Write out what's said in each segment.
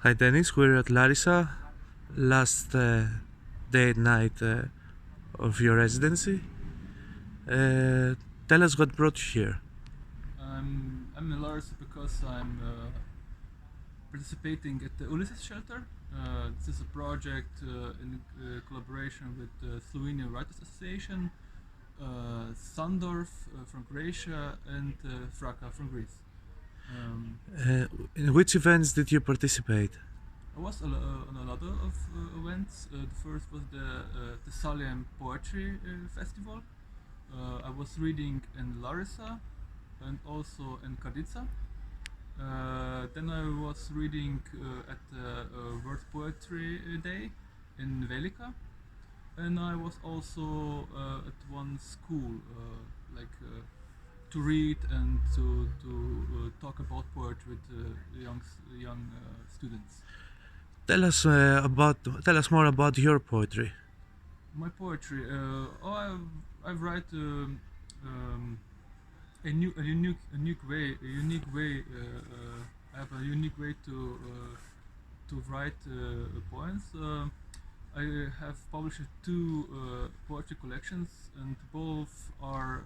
Hi Denis, we're at Larissa, last day and night of your residency. Uh, Tell us what brought you here. I'm in Larissa because I'm participating at the Ulysses Shelter. This is a project in collaboration with the Slovenian Writers Association, Sandorf from Croatia, and Fraka from Greece. Um, In which events did you participate? I was on a lot of events. The first was the Thessalian Poetry Festival. I was reading in Larissa and also in Kadica. Then I was reading at the World Poetry Day in Velika, and I was also at one school, to read and to talk about poetry with young students. Tell us more about your poetry. My poetry. I write a unique way. I have a unique way to write poems. I have published two poetry collections, and both are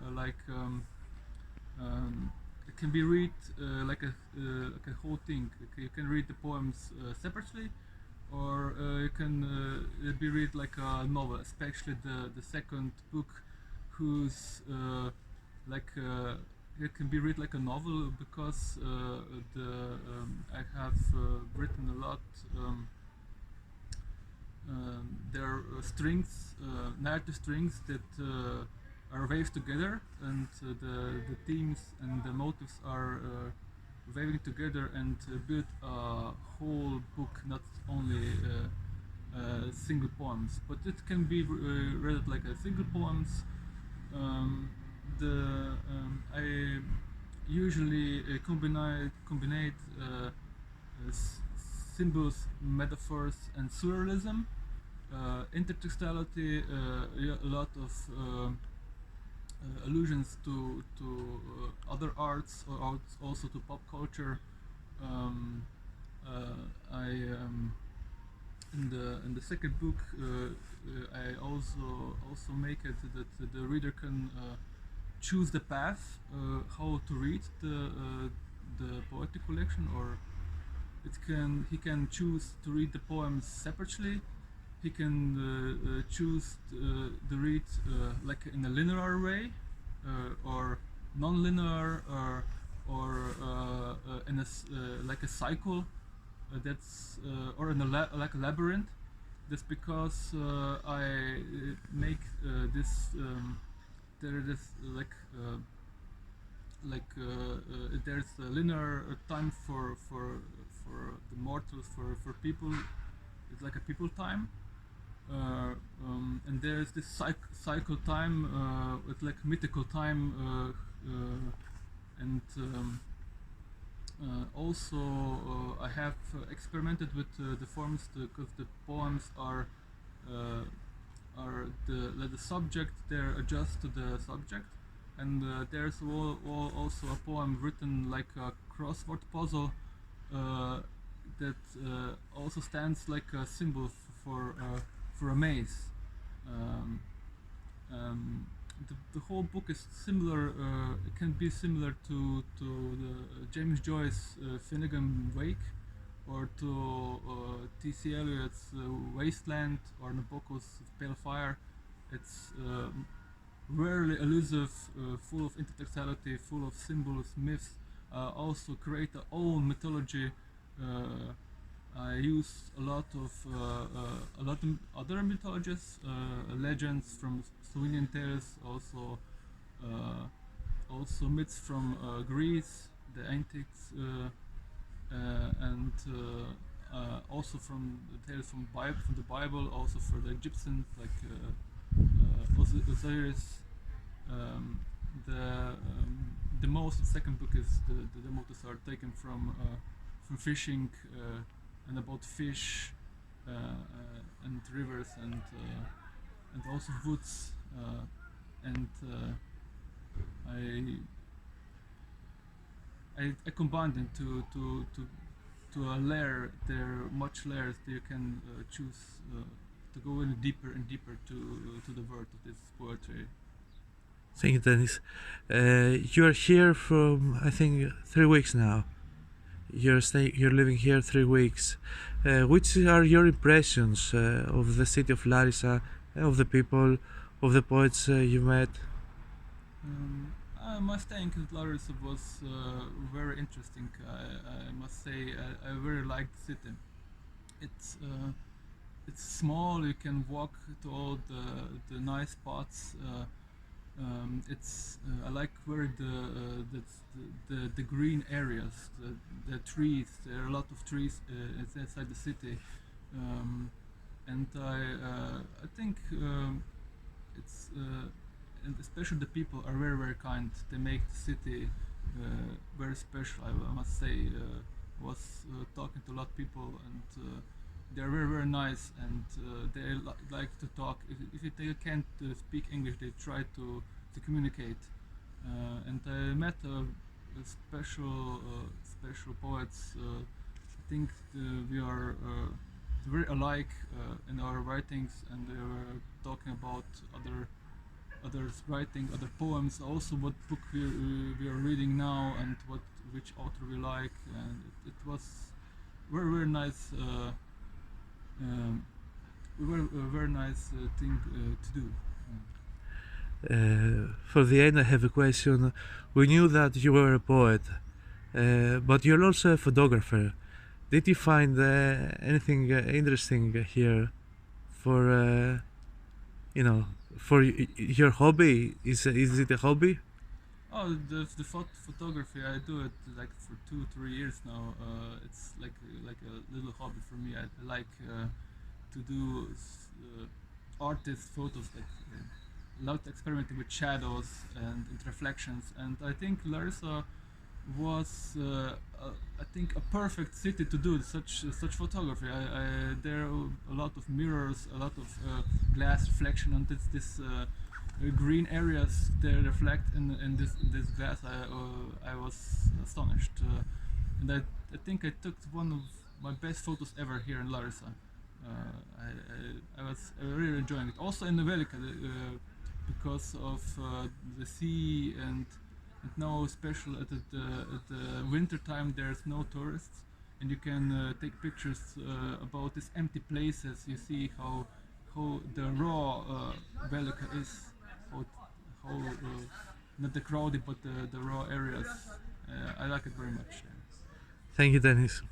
it can be read like a whole thing. You can read the poems separately, or you can be read like a novel, especially the second book, whose like it can be read like a novel because I have written a lot. There are strings, narrative strings that are waved together, and the themes and the motives are waving together and build a whole book, not only single poems. But it can be read like a single poems. I usually combine symbols, metaphors, and surrealism, intertextuality, a lot of allusions to other arts, or also to pop culture. Um, I In the second book, I also make it that the reader can choose the path, how to read the poetic collection, or he can choose to read the poems separately. He can choose to read like in a linear way, or non-linear, or in like a cycle, that's or in like a labyrinth. That's because I make this there is there's a linear time for the mortals, for people. It's like a people time, and there's this cycle time, it's like mythical time, and also I have experimented with the forms, because the poems uh, the subject, they're adjust to the subject, and there's also a poem written like a crossword puzzle, that also stands like a symbol for a maze. Um, the whole book is similar. It can be similar to the James Joyce Finnegan Wake, or to T.C. Eliot's Wasteland, or Nabokov's Pale Fire. It's rarely elusive, full of intertextuality, full of symbols, myths. Also create their own mythology. Uh, I use a lot of other mythologies, legends from Slovenian tales, also myths from Greece, the antiques, and also from the tales from the Bible, also for the Egyptians, like Osiris. Um, the most the second book is the motifs are taken from fishing, and about fish, and rivers, and also woods, and I combined them to to a layer. There are much layers. You can choose to go in deeper and deeper to the word of this poetry. Thank you, Denis. You are here from, I think, 3 weeks now. You're living here 3 weeks. Which are your impressions of the city of Larissa, of the people, of the poets you met? My staying in Larissa was very interesting. I must say I very like the city. It's small. You can walk to all the nice spots. I like very the green areas, the trees. There are a lot of trees inside the city, and I think it's and especially the people are very kind. They make the city very special. I must say, was talking to a lot of people, and they're very nice, and they like to talk. If they can't speak English, they try to communicate. And I met special poets. I think we are very alike in our writings, and they were talking about others writing other poems, also what book we are reading now, and which author we like, and it was very nice. A very nice thing to do. For the end, I have a question. We knew that you were a poet, but you're also a photographer. Did you find anything interesting here for for your hobby? Is it a hobby? Oh, the photography, I do it like for 2-3 years now. It's like a little hobby for me. I like to do artist photos, like a lot experimenting with shadows and reflections. And I think Larissa was I think a perfect city to do such photography. There are a lot of mirrors, a lot of glass reflection on this green areas. They reflect in this glass. I was astonished, and I think I took one of my best photos ever here in Larissa. I was really enjoying it. Also in Velika, because of the sea, and now special at the winter time there's no tourists, and you can take pictures about these empty places. You see how the raw Velika is, how not the crowded but the raw areas. I like it very much. Thank you, Denis.